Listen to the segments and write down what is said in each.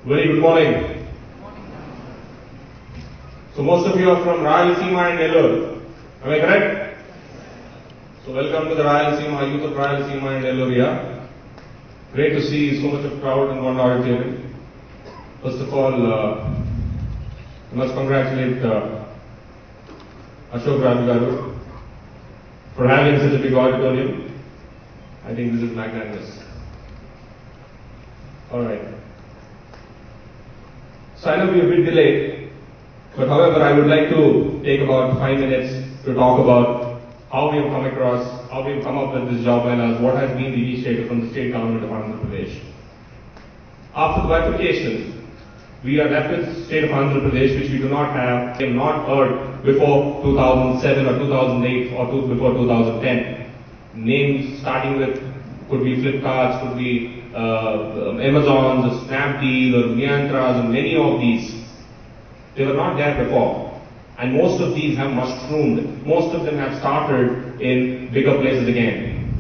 Very good morning. So most of you are from Rayalaseema and Nellore. Am I correct? So welcome to the Rayalaseema, youth of Rayalaseema and Nellore here. Great to see so much of crowd in one auditorium. First of all, I must congratulate Ashok Raju Garu for having such a big auditorium. I think this is magnanimous. Alright. So I know we are a bit delayed, but however I would like to take about 5 minutes to talk about how we have come across, how we have come up with this job and what has been the initiative from the state government of Andhra Pradesh. After the bifurcation, we are left with the state of Andhra Pradesh, which we do not have heard before 2007 or 2008 or before 2010. Names starting with could be Flipkarts, could be Amazons, or Snapdeal, or Myantras, and many of these. They were not there before. And most of these have mushroomed. Most of them have started in bigger places again.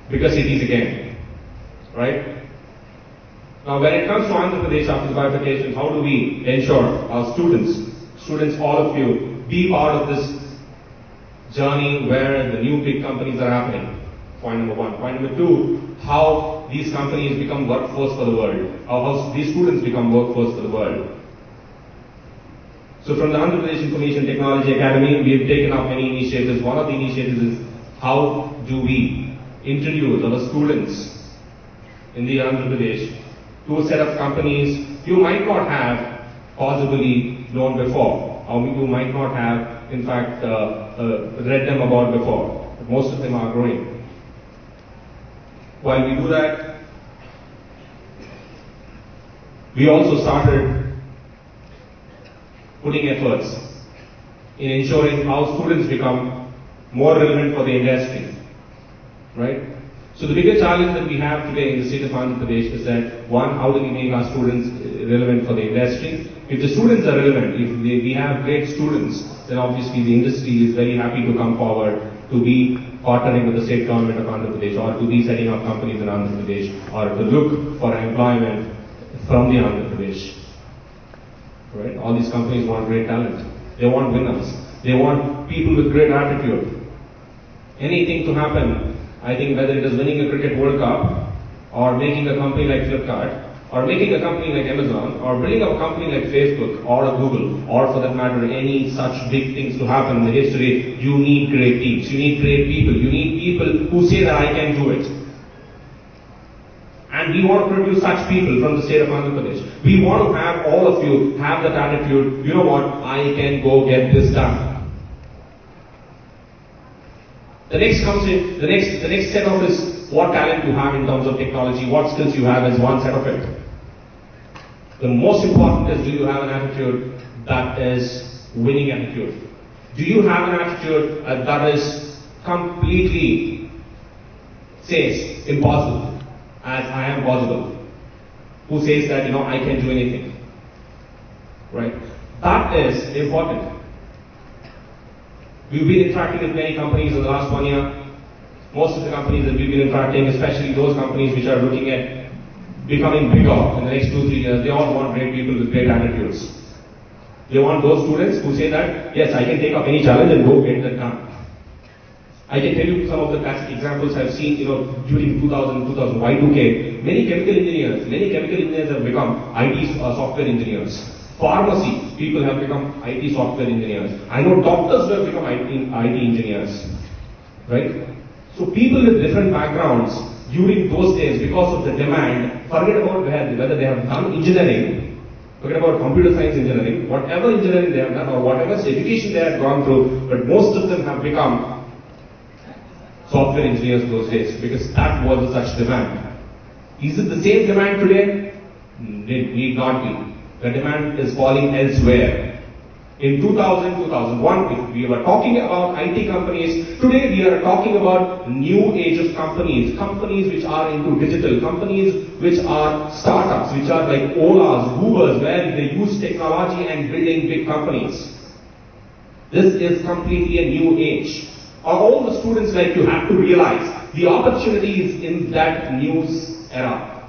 Bigger cities again. Right? Now when it comes to Andhra Pradesh after the bifurcation, how do we ensure our students, all of you, be part of this journey where the new big companies are happening? Point number one. Point number two, how these companies become workforce for the world. How these students become workforce for the world. So from the Andhra Pradesh Information Technology Academy, we have taken up many initiatives. One of the initiatives is how do we introduce our students in the Andhra Pradesh to a set of companies you might not have possibly known before, or you might not have, in fact, read them about before. But most of them are growing. While we do that, we also started putting efforts in ensuring how students become more relevant for the industry. Right? So the bigger challenge that we have today in the state of Andhra Pradesh is that, one, how do we make our students relevant for the industry? If the students are relevant, if we have great students, then obviously the industry is very happy to come forward to be partnering with the state government of Andhra Pradesh, or to be setting up companies in Andhra Pradesh, or to look for employment from the Andhra Pradesh. Right? All these companies want great talent. They want winners. They want people with great attitude. Anything to happen, I think, whether it is winning a cricket World Cup, or making a company like Flipkart, or making a company like Amazon, or building a company like Facebook, or Google, or for that matter, any such big things to happen in the history, you need great teams, you need great people, you need people who say that I can do it. And we want to produce such people from the state of Andhra Pradesh. We want to have all of you have that attitude, you know what, I can go get this done. The next comes in, the next set of is what talent you have in terms of technology, what skills you have is one set of it. The most important is, do you have an attitude that is winning attitude? Do you have an attitude that is completely says impossible as I am possible? Who says that, I can do anything? Right? That is important. We've been interacting with many companies in the last 1 year. Most of the companies that we've been interacting, especially those companies which are looking at becoming bigger in the next 2-3 years, they all want great people with great attitudes. They want those students who say that, yes, I can take up any challenge and go get that done. I can tell you some of the classic examples I've seen, during 2000, Y2K, many chemical engineers have become IT software engineers. Pharmacy, people have become IT software engineers. I know doctors who have become IT engineers. Right? So people with different backgrounds during those days, because of the demand, forget about whether they have done engineering, forget about computer science engineering, whatever engineering they have done or whatever education they have gone through, but most of them have become software engineers those days because that was such demand. Is it the same demand today? It need not be. The demand is falling elsewhere. In 2000, 2001, we were talking about IT companies. Today we are talking about new age of companies. Companies which are into digital. Companies which are startups, which are like Ola's, Google's, where they use technology and building big companies. This is completely a new age. All the students like you have to realize the opportunities in that new era.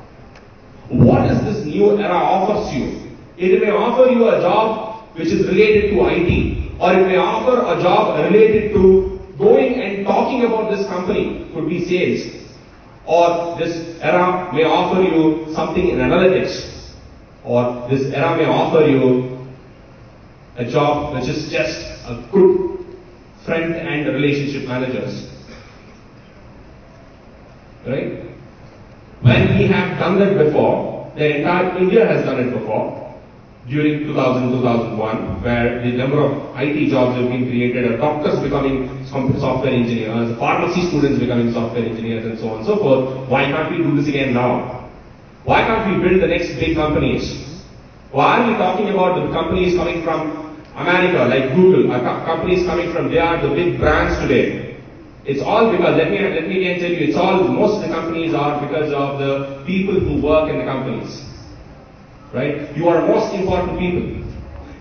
what is this new era offers you? It may offer you a job which is related to IT, or it may offer a job related to going and talking about this company, could be sales, or this era may offer you something in analytics, or this era may offer you a job which is just a good friend and relationship managers. Right? When we have done that before, the entire India has done it before, during 2000-2001, where the number of IT jobs have been created, doctors becoming software engineers, pharmacy students becoming software engineers, and so on and so forth. Why can't we do this again now? Why can't we build the next big companies? Why are we talking about the companies coming from America, like Google, companies coming from, they are the big brands today. It's all because, let me again tell you, it's all, most of the companies are because of the people who work in the companies. Right? You are most important people.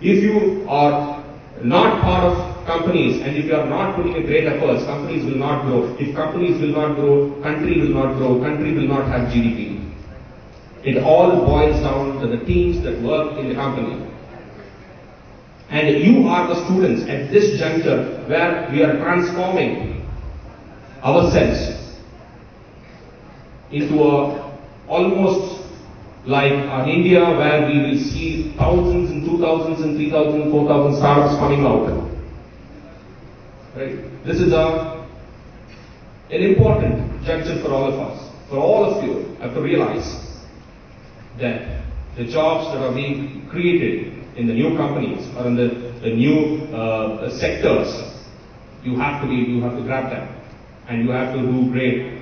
If you are not part of companies, and if you are not putting in great efforts, companies will not grow. If companies will not grow, country will not grow, country will not have GDP. It all boils down to the teams that work in the company. And you are the students at this juncture where we are transforming ourselves into a almost like India, where we will see thousands and 2,000s and 3,000 and 4,000 startups coming out. Right? This is an important juncture for all of us. For all of you have to realize that the jobs that are being created in the new companies or in the new sectors, you have to grab them, and you have to do great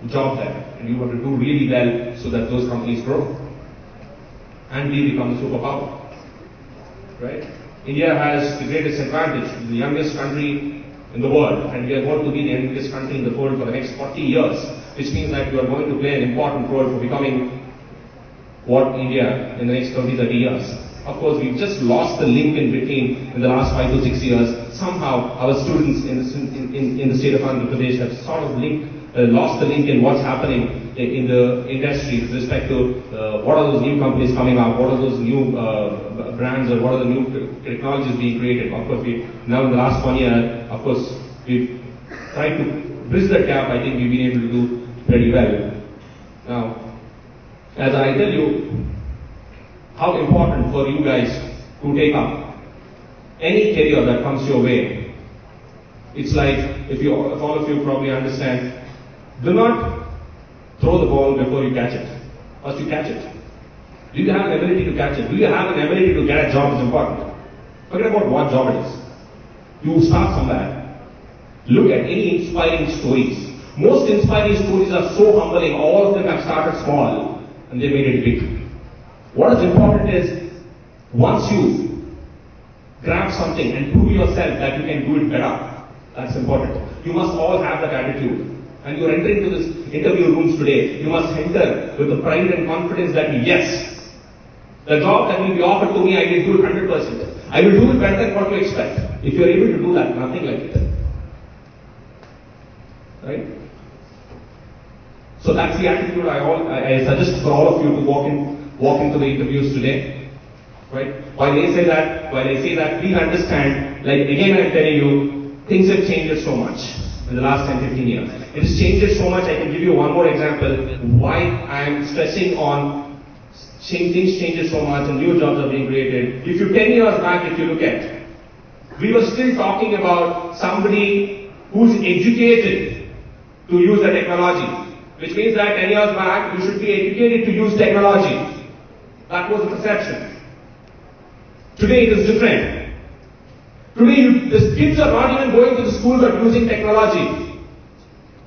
job there, and you have to do really well so that those companies grow and we become a superpower. Right? India has the greatest advantage, the youngest country in the world, and we are going to be the youngest country in the world for the next 40 years, which means that we are going to play an important role for becoming what India in the next 30 years. Of course, we've just lost the link in between in the last 5 to 6 years. Somehow, our students in the state of Andhra Pradesh have sort of lost the link in what's happening in the industry with respect to what are those new companies coming up, what are those new brands, or what are the new technologies being created. Of course, now in the last 1 year, of course, we've tried to bridge that gap. I think we've been able to do pretty well. Now, as I tell you, how important for you guys to take up any career that comes your way. It's like, if all of you probably understand, do not throw the ball before you catch it. First you catch it. Do you have an ability to catch it? Do you have an ability to get a job is important. Forget about what job it is. You start somewhere. Look at any inspiring stories. Most inspiring stories are so humbling. All of them have started small and they made it big. What is important is, once you grab something and prove yourself that you can do it better, that's important. You must all have that attitude. And you are entering to this interview rooms today, you must enter with the pride and confidence that yes, the job that will be offered to me, I will do it 100%. I will do it better than what you expect. If you are able to do that, nothing like it. Right? So that's the attitude I suggest for all of you to walk into the interviews today. Right? While I say that, please understand, like again I'm telling you, things have changed so much in the last 10-15 years. It has changed so much. I can give you one more example why I am stressing on things changes so much and new jobs are being created. If you 10 years back, if you look at, we were still talking about somebody who's educated to use the technology, which means that 10 years back, you should be educated to use technology. That was the perception. Today it is different. Today the kids are not even going to the school but using technology.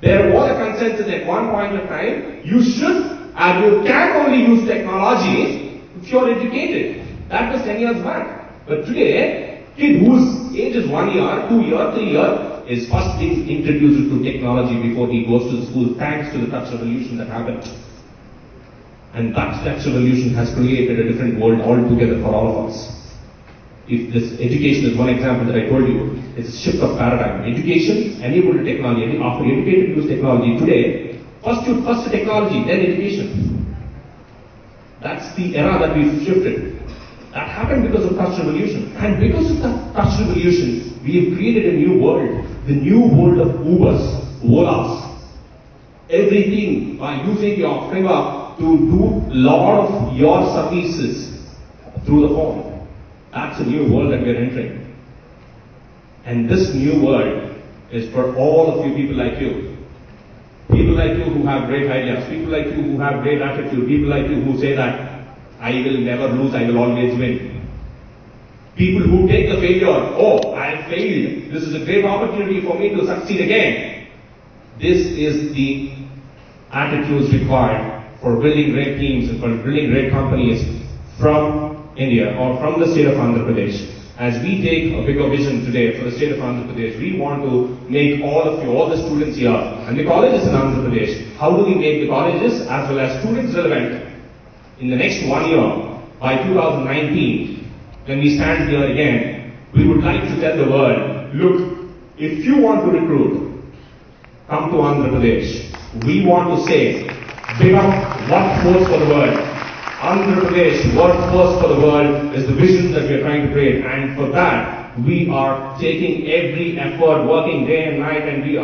There was a consensus at one point of time, you should and you can only use technology if you are educated. That was 10 years back. But today, kid whose age is 1 year, 2 year, 3 year, is first being introduced to technology before he goes to the school, thanks to the touch revolution that happened. And that touch revolution has created a different world altogether for all of us. If this education is one example that I told you, it's a shift of paradigm. Education enabled technology. After educated use technology, today, first technology, then education. That's the era that we've shifted. That happened because of touch revolution. And because of that touch revolution, we have created a new world. The new world of Ubers, Olas. Everything by using your finger to do a lot of your services through the phone. That's a new world that we are entering. And this new world is for all of you people like you. People like you who have great ideas, people like you who have great attitude, people like you who say that I will never lose, I will always win. People who take the failure, oh, I have failed, this is a great opportunity for me to succeed again. This is the attitudes required for building great teams and for building great companies from India or from the state of Andhra Pradesh. As we take a bigger vision today for the state of Andhra Pradesh, we want to make all of you, all the students here, and the colleges in Andhra Pradesh, how do we make the colleges as well as students relevant in the next 1 year, by 2019, when we stand here again, we would like to tell the world, look, if you want to recruit, come to Andhra Pradesh. We want to say, big up workforce for the world. Andhra Pradesh, workforce for the world is the vision that we are trying to create, and for that we are taking every effort, working day and night, and we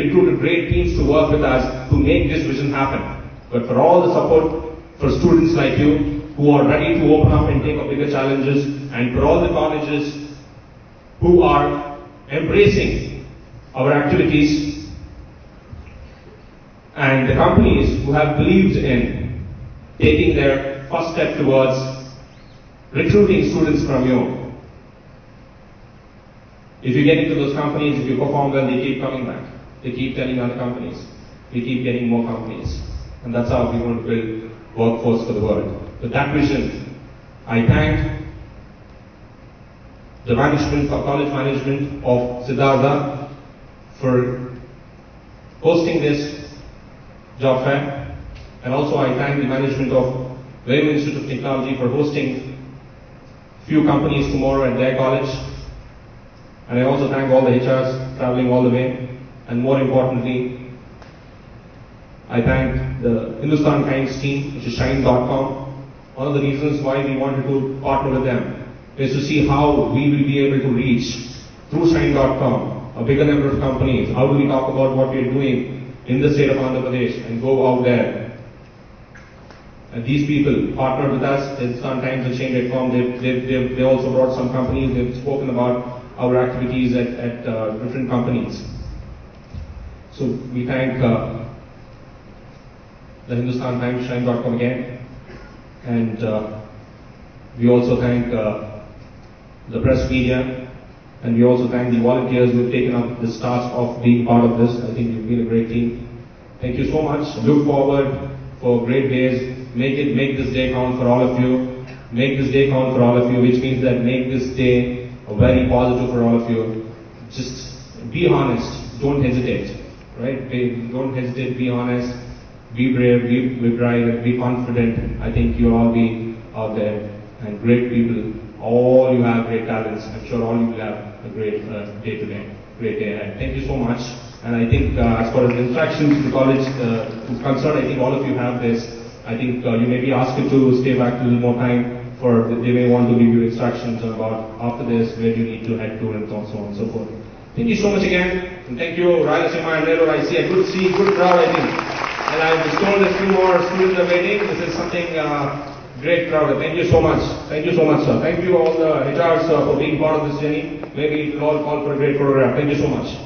recruited great teams to work with us to make this vision happen. But for all the support for students like you who are ready to open up and take up bigger challenges, and for all the colleges who are embracing our activities, and the companies who have believed in taking their first step towards recruiting students from you. If you get into those companies, if you perform well, they keep coming back. They keep telling other companies. We keep getting more companies. And that's how we want to build workforce for the world. With that vision, I thank the management, college management of Siddhartha for hosting this job fair. And also I thank the management of Venu Institute of Technology for hosting few companies tomorrow at their college. And I also thank all the HRs traveling all the way. And more importantly, I thank the Hindustan Times team, which is Shine.com. One of the reasons why we wanted to partner with them is to see how we will be able to reach through Shine.com a bigger number of companies. How do we talk about what we are doing in the state of Andhra Pradesh and go out there. And these people partnered with us, Hindustan Times and Shane.com. They also brought some companies. They've spoken about our activities at different companies. So we thank the Hindustan Times, Shine.com again. And we also thank the press media. And we also thank the volunteers who have taken up this task of being part of this. I think you've been a great team. Thank you so much. Look forward for great days. Make this day count for all of you. Make this day count for all of you, which means that make this day very positive for all of you. Just be honest. Don't hesitate. Right? Don't hesitate. Be honest. Be brave. Be bright. Be confident. I think you'll all be out there and great people. All you have great talents. I'm sure all you will have a great day today. Great day ahead. Thank you so much. And I think as far as the instructions to the college is concerned, I think all of you have this. I think you may be asked to stay back a little more time for, they may want to give you instructions about after this, where you need to head to and so on and so forth. Thank you so much again. And thank you, Rayalaseema and Nellore. I see a good crowd, I think. And I was told a few more students are waiting. This is something great crowd. Thank you so much. Thank you so much, sir. Thank you all the HRs for being part of this journey. Maybe we'll all call for a great photograph. Thank you so much.